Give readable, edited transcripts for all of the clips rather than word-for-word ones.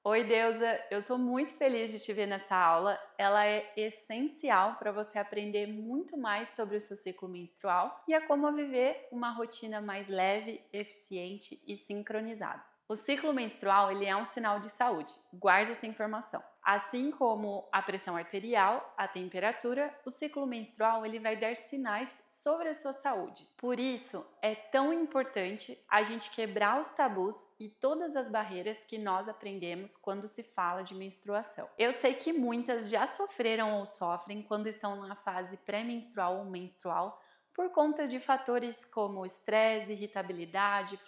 Oi, Deusa! Eu estou muito feliz de te ver nessa aula. Ela é essencial para você aprender muito mais sobre o seu ciclo menstrual e a como viver uma rotina mais leve, eficiente e sincronizada. O ciclo menstrual ele é um sinal de saúde. Guarde essa informação. Assim como a pressão arterial, a temperatura, o ciclo menstrual ele vai dar sinais sobre a sua saúde. Por isso, é tão importante a gente quebrar os tabus e todas as barreiras que nós aprendemos quando se fala de menstruação. Eu sei que muitas já sofreram ou sofrem quando estão na fase pré-menstrual ou menstrual por conta de fatores como estresse, irritabilidade,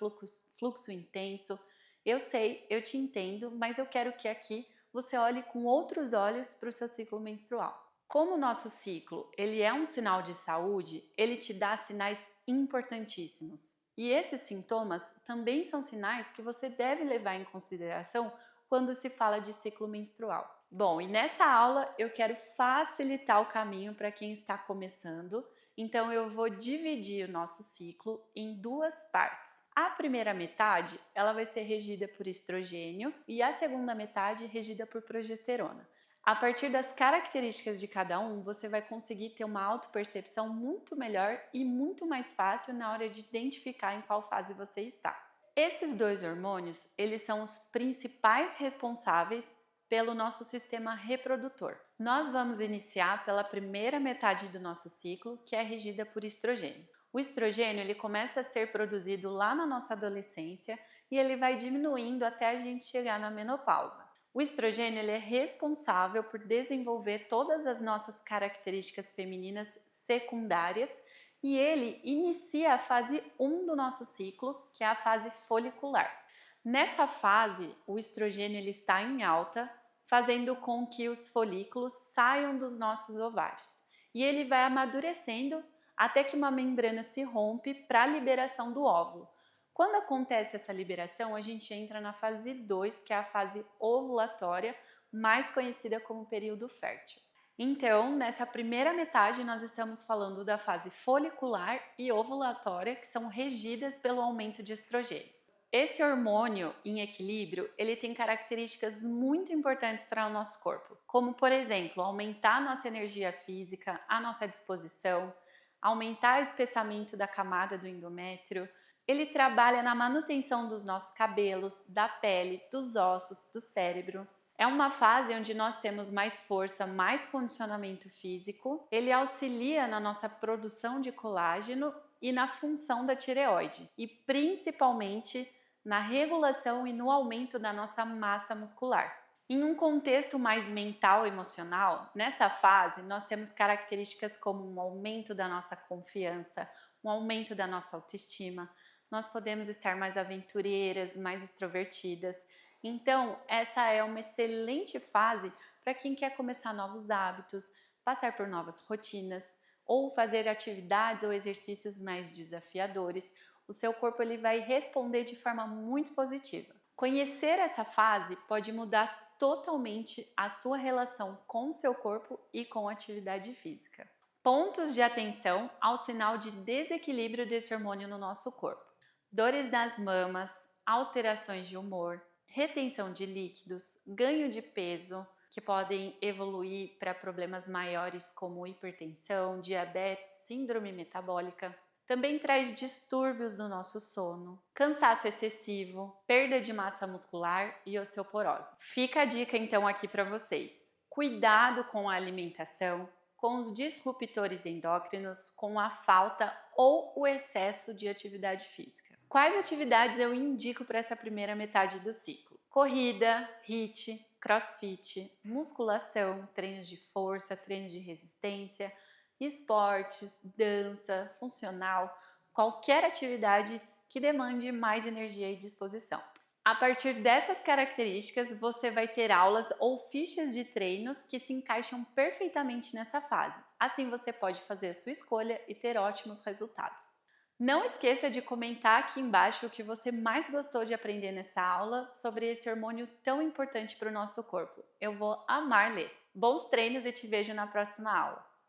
fluxo intenso. Eu sei, eu te entendo, mas eu quero que aqui você olhe com outros olhos para o seu ciclo menstrual. Como o nosso ciclo ele é um sinal de saúde, ele te dá sinais importantíssimos. E esses sintomas também são sinais que você deve levar em consideração quando se fala de ciclo menstrual. Bom, e nessa aula eu quero facilitar o caminho para quem está começando, então eu vou dividir o nosso ciclo em duas partes. A primeira metade ela vai ser regida por estrogênio e a segunda metade regida por progesterona. A partir das características de cada um, você vai conseguir ter uma autopercepção muito melhor e muito mais fácil na hora de identificar em qual fase você está. Esses dois hormônios, eles são os principais responsáveis pelo nosso sistema reprodutor. Nós vamos iniciar pela primeira metade do nosso ciclo, que é regida por estrogênio. O estrogênio ele começa a ser produzido lá na nossa adolescência e ele vai diminuindo até a gente chegar na menopausa. O estrogênio ele é responsável por desenvolver todas as nossas características femininas secundárias e ele inicia a fase 1 do nosso ciclo, que é a fase folicular. Nessa fase, o estrogênio ele está em alta, fazendo com que os folículos saiam dos nossos ovários. E ele vai amadurecendo até que uma membrana se rompe para a liberação do óvulo. Quando acontece essa liberação, a gente entra na fase 2, que é a fase ovulatória, mais conhecida como período fértil. Então, nessa primeira metade, nós estamos falando da fase folicular e ovulatória, que são regidas pelo aumento de estrogênio. Esse hormônio em equilíbrio, ele tem características muito importantes para o nosso corpo, como, por exemplo, aumentar a nossa energia física, a nossa disposição, aumentar o espessamento da camada do endométrio. Ele trabalha na manutenção dos nossos cabelos, da pele, dos ossos, do cérebro. É uma fase onde nós temos mais força, mais condicionamento físico. Ele auxilia na nossa produção de colágeno e na função da tireoide e principalmente na regulação e no aumento da nossa massa muscular. Em um contexto mais mental e emocional, nessa fase nós temos características como um aumento da nossa confiança, um aumento da nossa autoestima. Nós podemos estar mais aventureiras, mais extrovertidas. Então, essa é uma excelente fase para quem quer começar novos hábitos, passar por novas rotinas ou fazer atividades ou exercícios mais desafiadores. O seu corpo ele vai responder de forma muito positiva. Conhecer essa fase pode mudar totalmente a sua relação com o seu corpo e com a atividade física. Pontos de atenção ao sinal de desequilíbrio desse hormônio no nosso corpo: dores nas mamas, alterações de humor, retenção de líquidos, ganho de peso, que podem evoluir para problemas maiores como hipertensão, diabetes, síndrome metabólica. Também traz distúrbios no nosso sono, cansaço excessivo, perda de massa muscular e osteoporose. Fica a dica então aqui para vocês. Cuidado com a alimentação, com os disruptores endócrinos, com a falta ou o excesso de atividade física. Quais atividades eu indico para essa primeira metade do ciclo? Corrida, HIIT, crossfit, musculação, treinos de força, treinos de resistência, esportes, dança, funcional, qualquer atividade que demande mais energia e disposição. A partir dessas características, você vai ter aulas ou fichas de treinos que se encaixam perfeitamente nessa fase. Assim você pode fazer a sua escolha e ter ótimos resultados. Não esqueça de comentar aqui embaixo o que você mais gostou de aprender nessa aula sobre esse hormônio tão importante para o nosso corpo. Eu vou amar ler. Bons treinos e te vejo na próxima aula.